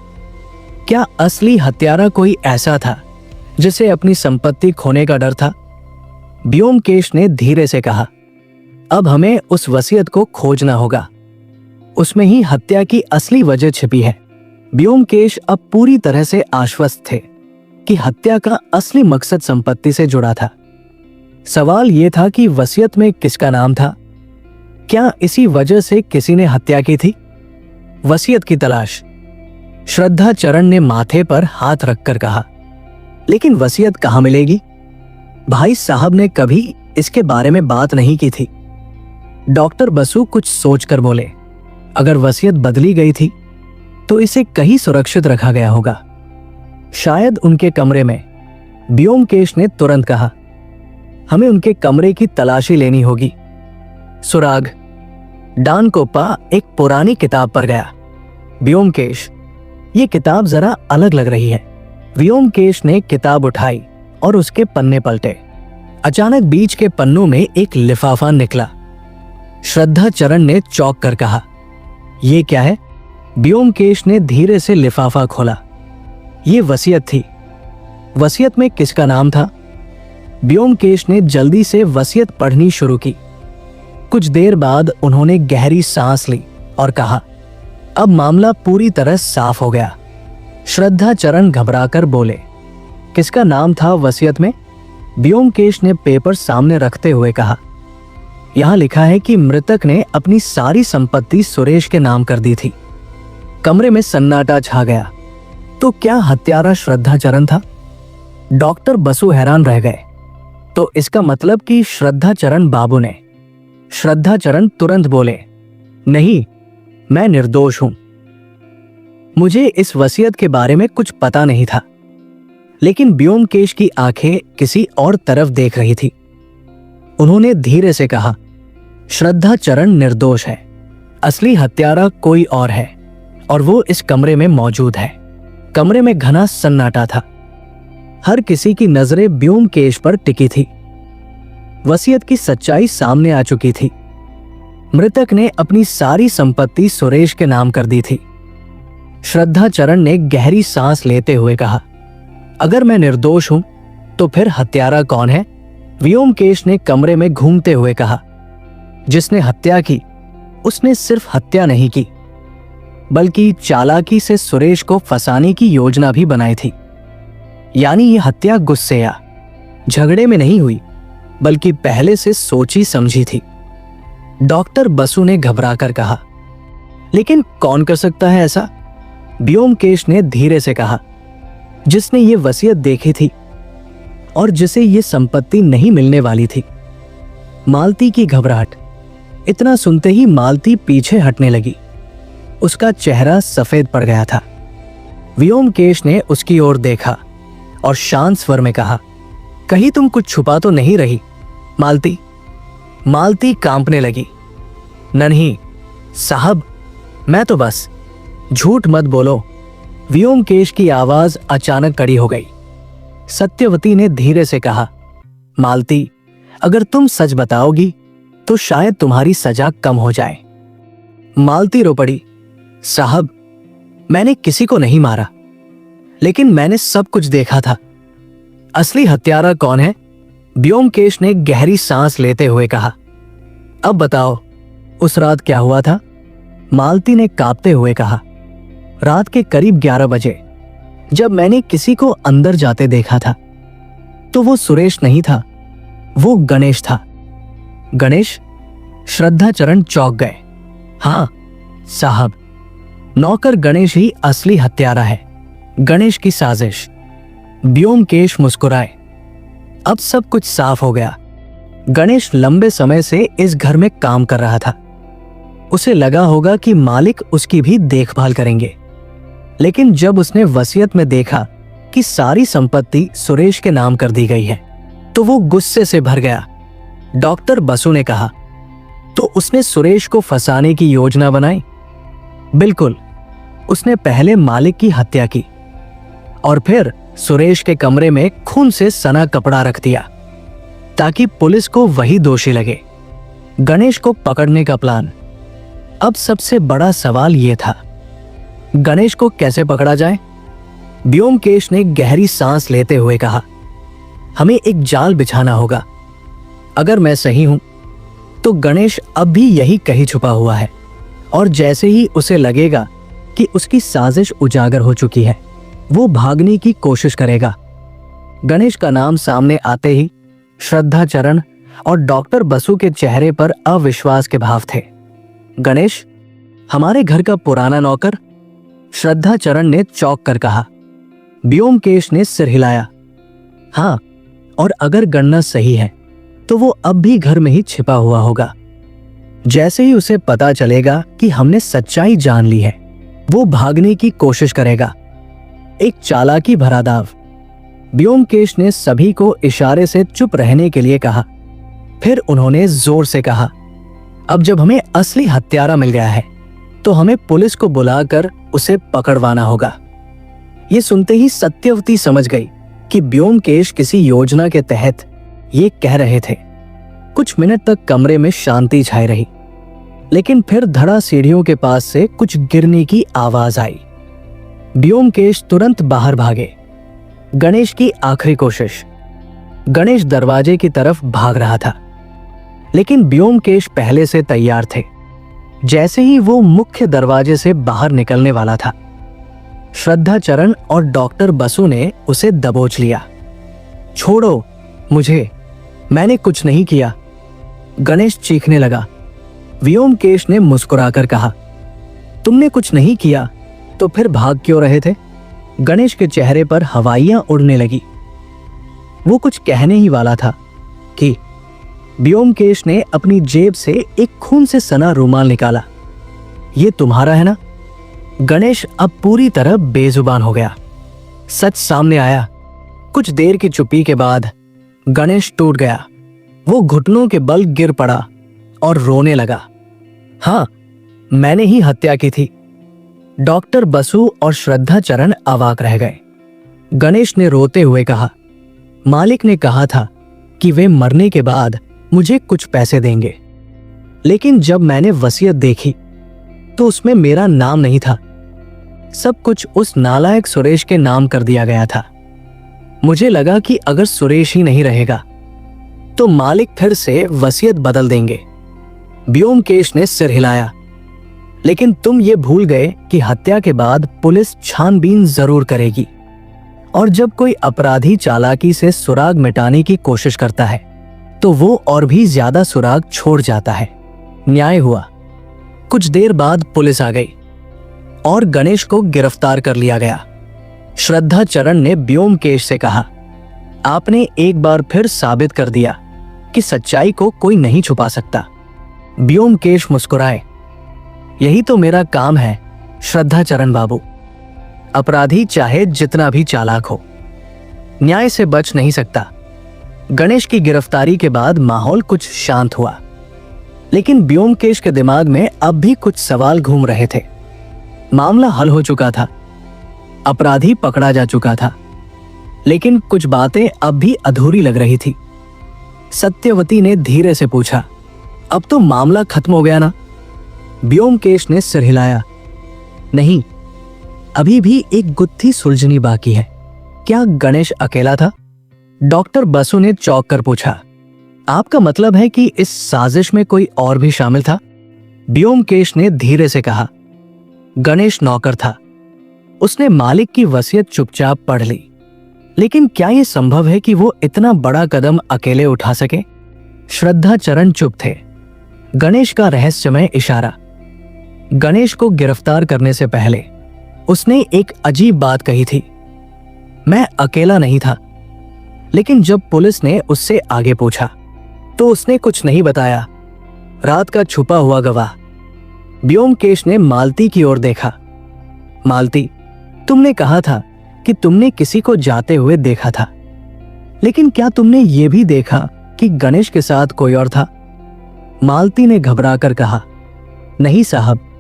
Speaker 1: क्या असली हत्यारा कोई ऐसा था जिसे अपनी संपत्ति खोने का डर था? ब्योमकेश ने धीरे से कहा, अब हमें उस वसीयत को खोजना होगा। उसमें ही हत्या की असली वजह छिपी है। ब्योमकेश अब पूरी तरह से आश्वस्त थे कि हत्या का असली मकसद संपत्ति से जुड़ा था। सवाल यह था कि वसीयत में किसका नाम था? क्या इसी वजह से किसी ने हत्या की थी? वसीयत की तलाश। श्रद्धा चरण ने माथे पर हाथ रखकर कहा, लेकिन वसीयत कहां मिलेगी? भाई साहब ने कभी इसके बारे में बात नहीं की थी। डॉक्टर बसु कुछ सोचकर बोले, अगर वसीयत बदली गई थी तो इसे कहीं सुरक्षित रखा गया होगा, शायद उनके कमरे में। ब्योमकेश ने तुरंत कहा, हमें उनके कमरे की तलाशी लेनी होगी। सुराग। डान कोप्पा एक पुरानी किताब पर गया। ब्योमकेश, ये किताब जरा अलग लग रही है। ब्योमकेश ने किताब उठाई और उसके पन्ने पलटे। अचानक बीच के पन्नों में एक लिफाफा निकला। श्रद्धा चरण ने चौंक कर कहा, ये क्या है? ब्योमकेश ने धीरे से लिफाफा खोला। ये वसीयत थी। वसीयत में किसका नाम था? ब्योमकेश ने जल्दी से वसीयत पढ़नी शुरू की। कुछ देर बाद उन्होंने गहरी सांस ली और कहा, अब मामला पूरी तरह साफ हो गया। श्रद्धा चरण घबराकर बोले, किसका नाम था वसीयत में? ब्योमकेश ने पेपर सामने रखते हुए कहा, यहां लिखा है कि मृतक ने अपनी सारी संपत्ति सुरेश के नाम कर दी थी। कमरे में सन्नाटा छा गया। तो क्या हत्यारा श्रद्धा चरण था? डॉक्टर बसु हैरान रह गए। तो इसका मतलब कि श्रद्धा चरण बाबू ने? श्रद्धा चरण तुरंत बोले, नहीं, मैं निर्दोष हूं। मुझे इस वसीयत के बारे में कुछ पता नहीं था। लेकिन ब्योमकेश की आंखें किसी और तरफ देख रही थी। उन्होंने धीरे से कहा, श्रद्धा चरण निर्दोष है। असली हत्यारा कोई और है और वो इस कमरे में मौजूद है। कमरे में घना सन्नाटा था। हर किसी की नजरें ब्योमकेश पर टिकी थी। वसीयत की सच्चाई सामने आ चुकी थी। मृतक ने अपनी सारी संपत्ति सुरेश के नाम कर दी थी। श्रद्धा चरण ने गहरी सांस लेते हुए कहा, अगर मैं निर्दोष हूं तो फिर हत्यारा कौन है? ब्योमकेश ने कमरे में घूमते हुए कहा, जिसने हत्या की उसने सिर्फ हत्या नहीं की बल्कि चालाकी से सुरेश को फंसाने की योजना भी बनाई थी। यानी ये हत्या गुस्से या झगड़े में नहीं हुई बल्कि पहले से सोची समझी थी। डॉक्टर बसु ने घबराकर कहा, लेकिन कौन कर सकता है ऐसा? ब्योमकेश ने धीरे से कहा, जिसने ये वसीयत देखी थी और जिसे ये संपत्ति नहीं मिलने वाली थी। मालती की घबराहट। इतना सुनते ही मालती पीछे हटने लगी। उसका चेहरा सफेद पड़ गया था। ब्योमकेश ने उसकी ओर देखा और शांत स्वर में कहा, कहीं तुम कुछ छुपा तो नहीं रही मालती? मालती कांपने लगी। नहीं साहब, मैं तो बस। झूठ मत बोलो। ब्योमकेश की आवाज अचानक कड़ी हो गई। सत्यवती ने धीरे से कहा, मालती, अगर तुम सच बताओगी तो शायद तुम्हारी सजा कम हो जाए। मालती रो पड़ी, साहब, मैंने किसी को नहीं मारा, लेकिन मैंने सब कुछ देखा था। असली हत्यारा कौन है? ब्योमकेश ने गहरी सांस लेते हुए कहा, अब बताओ, उस रात क्या हुआ था? मालती ने कांपते हुए कहा, रात के करीब 11 बजे जब मैंने किसी को अंदर जाते देखा था तो वो सुरेश नहीं था, वो गणेश था। गणेश? श्रद्धा चरण चौंक गए। हाँ साहब, नौकर गणेश ही असली हत्यारा है। गणेश की साजिश। ब्योमकेश मुस्कुराए। अब सब कुछ साफ हो गया। गणेश लंबे समय से इस घर में काम कर रहा था। उसे लगा होगा कि मालिक उसकी भी देखभाल करेंगे, लेकिन जब उसने वसीयत में देखा कि सारी संपत्ति सुरेश के नाम कर दी गई है तो वो गुस्से से भर गया। डॉक्टर बसु ने कहा, तो उसने सुरेश को फंसाने की योजना बनाई? बिल्कुल। उसने पहले मालिक की हत्या की और फिर सुरेश के कमरे में खून से सना कपड़ा रख दिया ताकि पुलिस को वही दोषी लगे। गणेश को पकड़ने का प्लान। अब सबसे बड़ा सवाल यह था, गणेश को कैसे पकड़ा जाए? ब्योमकेश ने गहरी सांस लेते हुए कहा, हमें एक जाल बिछाना होगा। अगर मैं सही हूं तो गणेश अब भी यही कहीं छुपा हुआ है और जैसे ही उसे लगेगा कि उसकी साजिश उजागर हो चुकी है। वो भागने की कोशिश करेगा। गणेश का नाम सामने आते ही श्रद्धा चरण और डॉक्टर बसु के चेहरे पर अविश्वास के भाव थे। गणेश, हमारे घर का पुराना नौकर? श्रद्धा चरण ने चौंक कर कहा। व्योमकेश ने सिर हिलाया। हाँ, और अगर गणना सही है तो वो अब भी घर में ही छिपा हुआ होगा। जैसे ही उसे पता चलेगा कि हमने सच्चाई जान ली है, वो भागने की कोशिश करेगा। एक चालाकी भरा दाव। व्योमकेश ने सभी को इशारे से चुप रहने के लिए कहा। फिर उन्होंने जोर से कहा, अब जब हमें असली हत्यारा मिल गया है तो हमें पुलिस को बुलाकर उसे पकड़वाना होगा। ये सुनते ही सत्यवती समझ गई कि व्योमकेश किसी योजना के तहत ये कह रहे थे। कुछ मिनट तक कमरे में शांति छाई रही, लेकिन फिर धड़ा सीढ़ियों के पास से कुछ गिरने की आवाज आई। व्योमकेश तुरंत बाहर भागे। गणेश की आखिरी कोशिश। गणेश दरवाजे की तरफ भाग रहा था, लेकिन व्योमकेश पहले से तैयार थे। जैसे ही वो मुख्य दरवाजे से बाहर निकलने वाला था, श्रद्धा चरण और डॉक्टर बसु ने उसे दबोच लिया। छोड़ो मुझे, मैंने कुछ नहीं किया। गणेश चीखने लगा। व्योमकेश ने मुस्कुराकर कहा, तुमने कुछ नहीं किया तो फिर भाग क्यों रहे थे? गणेश के चेहरे पर हवाइयां उड़ने लगी। वो कुछ कहने ही वाला था कि व्योमकेश ने अपनी जेब से एक खून से सना रुमाल निकाला। ये तुम्हारा है ना? गणेश अब पूरी तरह बेजुबान हो गया। सच सामने आया। कुछ देर की चुप्पी के बाद गणेश टूट गया। वो घुटनों के बल गिर पड़ा और रोने लगा। हाँ, मैंने ही हत्या की थी। डॉक्टर बसु और श्रद्धा चरण अवाक रह गए। गणेश ने रोते हुए कहा, मालिक ने कहा था कि वे मरने के बाद मुझे कुछ पैसे देंगे, लेकिन जब मैंने वसीयत देखी तो उसमें मेरा नाम नहीं था। सब कुछ उस नालायक सुरेश के नाम कर दिया गया था। मुझे लगा कि अगर सुरेश ही नहीं रहेगा तो मालिक फिर से वसीयत बदल देंगे। व्योमकेश ने सिर हिलाया। लेकिन तुम ये भूल गए कि हत्या के बाद पुलिस छानबीन जरूर करेगी, और जब कोई अपराधी चालाकी से सुराग मिटाने की कोशिश करता है तो वो और भी ज्यादा सुराग छोड़ जाता है। न्याय हुआ। कुछ देर बाद पुलिस आ गई और गणेश को गिरफ्तार कर लिया गया। श्रद्धा चरण ने व्योमकेश से कहा, आपने एक बार फिर साबित कर दिया कि सच्चाई को कोई नहीं छुपा सकता। व्योमकेश मुस्कुराए। यही तो मेरा काम है श्रद्धा चरण बाबू। अपराधी चाहे जितना भी चालाक हो, न्याय से बच नहीं सकता। गणेश की गिरफ्तारी के बाद माहौल कुछ शांत हुआ, लेकिन व्योमकेश के दिमाग में अब भी कुछ सवाल घूम रहे थे। मामला हल हो चुका था, अपराधी पकड़ा जा चुका था, लेकिन कुछ बातें अब भी अधूरी लग रही थी। सत्यवती ने धीरे से पूछा, अब तो मामला खत्म हो गया ना? व्योमकेश ने सिर हिलाया। नहीं, अभी भी एक गुत्थी सुलझनी बाकी है। क्या गणेश अकेला था? डॉक्टर बसु ने चौंक कर पूछा। आपका मतलब है कि इस साजिश में कोई और भी शामिल था? व्योमकेश ने धीरे से कहा। गणेश नौकर था। उसने मालिक की वसीयत चुपचाप पढ़ ली, लेकिन क्या यह संभव है कि वो इतना बड़ा कदम अकेले उठा सके? श्रद्धा चरण चुप थे। गणेश का रहस्यमय इशारा। गणेश को गिरफ्तार करने से पहले उसने एक अजीब बात कही थी, मैं अकेला नहीं था। लेकिन जब पुलिस ने उससे आगे पूछा तो उसने कुछ नहीं बताया। रात का छुपा हुआ गवाह। व्योमकेश ने मालती की ओर देखा। मालती, तुमने कहा था कि तुमने किसी को जाते हुए देखा था, लेकिन क्या तुमने ये भी देखा कि गणेश के साथ कोई और था? मालती ने घबराकर कहा, नहीं साहब,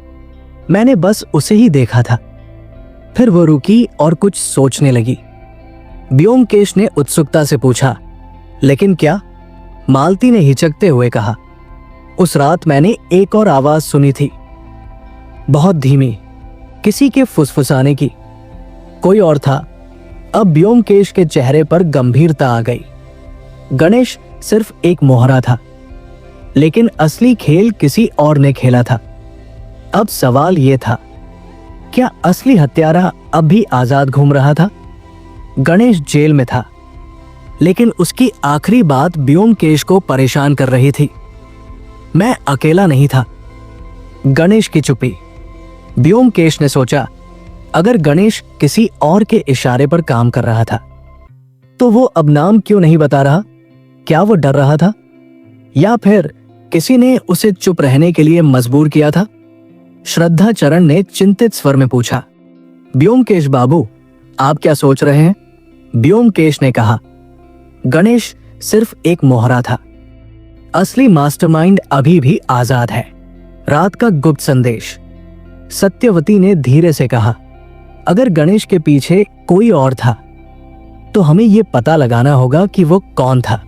Speaker 1: मैंने बस उसे ही देखा था। फिर वो रुकी और कुछ सोचने लगी। व्योमकेश ने उत्सुकता से पूछा, लेकिन क्या? मालती ने हिचकते हुए कहा, उस रात मैंने एक और आवाज सुनी थी, बहुत धीमी, किसी के फुसफुसाने की। कोई और था। अब व्योमकेश के चेहरे पर गंभीरता आ गई। गणेश सिर्फ एक मोहरा था, लेकिन असली खेल किसी और ने खेला था। अब सवाल यह था, क्या असली हत्यारा अब भी आजाद घूम रहा था? गणेश जेल में था, लेकिन उसकी आखिरी बात ब्योमकेश को परेशान कर रही थी। मैं अकेला नहीं था। गणेश की चुप्पी। ब्योमकेश ने सोचा, अगर गणेश किसी और के इशारे पर काम कर रहा था तो वो अब नाम क्यों नहीं बता रहा? क्या वो डर रहा था, या फिर किसी ने उसे चुप रहने के लिए मजबूर किया था? श्रद्धा चरण ने चिंतित स्वर में पूछा, ब्योमकेश बाबू, आप क्या सोच रहे हैं? ब्योमकेश ने कहा, गणेश सिर्फ एक मोहरा था, असली मास्टरमाइंड अभी भी आजाद है। रात का गुप्त संदेश। सत्यवती ने धीरे से कहा, अगर गणेश के पीछे कोई और था तो हमें यह पता लगाना होगा कि वो कौन था।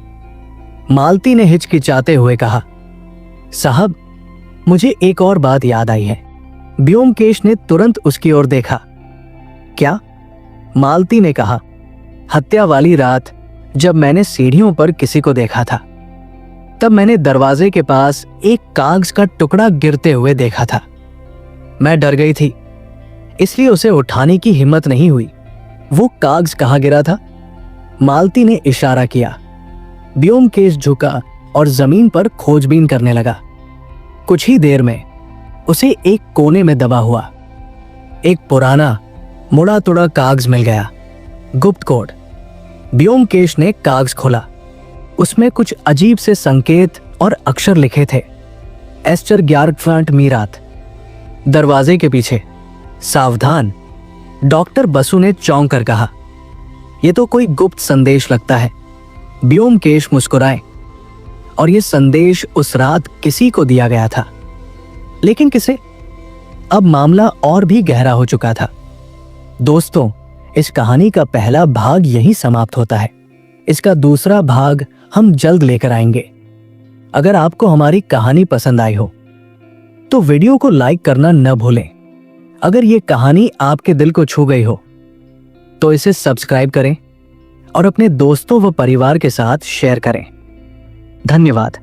Speaker 1: मालती ने हिचकिचाते हुए कहा, साहब, मुझे एक और बात याद आई है। ब्योमकेश ने तुरंत उसकी ओर देखा। क्या? मालती ने कहा, हत्या वाली रात जब मैंने सीढ़ियों पर किसी को देखा था, तब मैंने दरवाजे के पास एक कागज का टुकड़ा गिरते हुए देखा था। मैं डर गई थी, इसलिए उसे उठाने की हिम्मत नहीं हुई। वो कागज कहाँ गिरा था? मालती ने इशारा किया। ब्योमकेश झुका और जमीन पर खोजबीन करने लगा। कुछ ही देर में उसे एक कोने में दबा हुआ एक पुराना मुड़ा तुड़ा कागज मिल गया। गुप्त कोड। ब्योमकेश ने कागज खोला। उसमें कुछ अजीब से संकेत और अक्षर लिखे थे। एस्टर ग्यारफ्रांट मीरात। दरवाजे के पीछे, सावधान। डॉक्टर बसु ने चौंक कर कहा, यह तो कोई गुप्त संदेश लगता है। ब्योमकेश मुस्कुराए। और यह संदेश उस रात किसी को दिया गया था, लेकिन किसे? अब मामला और भी गहरा हो चुका था। दोस्तों, इस कहानी का पहला भाग यहीं समाप्त होता है। इसका दूसरा भाग हम जल्द लेकर आएंगे। अगर आपको हमारी कहानी पसंद आई हो तो वीडियो को लाइक करना न भूलें। अगर ये कहानी आपके दिल को छू गई हो तो इसे सब्सक्राइब करें और अपने दोस्तों व परिवार के साथ शेयर करें। धन्यवाद।